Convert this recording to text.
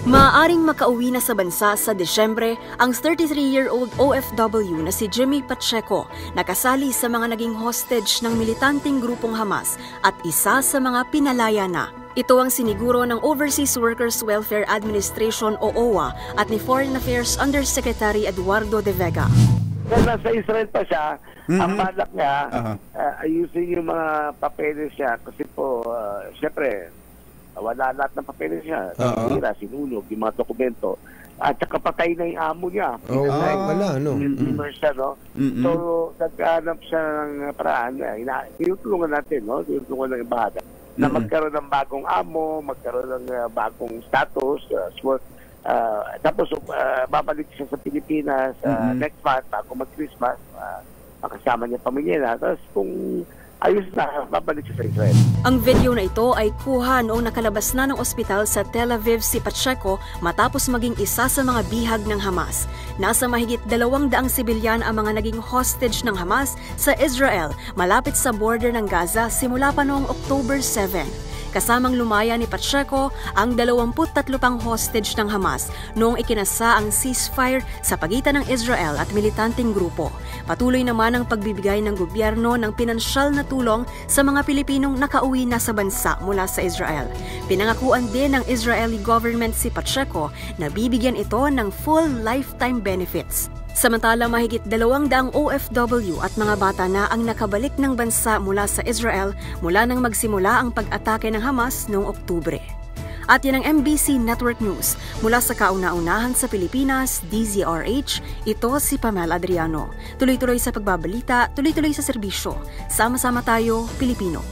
Maaaring makauwi na sa bansa sa Desyembre ang 33-year-old OFW na si Jimmy Pacheco na kasali sa mga naging hostage ng militanteng grupong Hamas at isa sa mga pinalaya na. Ito ang siniguro ng Overseas Workers Welfare Administration o OWA at ni Foreign Affairs Undersecretary Eduardo De Vega. Nasa Israel pa siya, ang balak niya, ayusin yung mga papeles niya kasi po, siyempre, wala lahat ng papeles niya. Sinunog yung mga dokumento. At saka patay na yung amo niya. Wala, no? Siya, no? So, naghanap siya ng paraan. Tinutulungan natin, no? Tinutulungan ng ibahada na magkaroon ng bagong amo, magkaroon ng bagong status, tapos babalik siya sa Pilipinas next month, bago mag-Christmas, makasama niya pamilya na. Tapos kung ayos na, babalik siya sa Israel. Ang video na ito ay kuha noong nakalabas na ng ospital sa Tel Aviv si Pacheco matapos maging isa sa mga bihag ng Hamas. Nasa mahigit 200 sibilyan ang mga naging hostage ng Hamas sa Israel malapit sa border ng Gaza simula pa noong October 7. Kasamang lumaya ni Pacheco ang 23 pang hostage ng Hamas noong ikinasa ang ceasefire sa pagitan ng Israel at militanteng grupo. Patuloy naman ang pagbibigay ng gobyerno ng pinansyal na tulong sa mga Pilipinong nakauwi na sa bansa mula sa Israel. Pinangakuan din ng Israeli government si Pacheco na bibigyan ito ng full lifetime benefits. Samantala, mahigit 200 OFW at mga bata na ang nakabalik ng bansa mula sa Israel mula nang magsimula ang pag-atake ng Hamas noong Oktubre. At yan ang MBC Network News. Mula sa kauna-unahan sa Pilipinas, DZRH, ito si Pamela Adriano. Tuloy-tuloy sa pagbabalita, tuloy-tuloy sa serbisyo. Sama-sama tayo, Pilipino.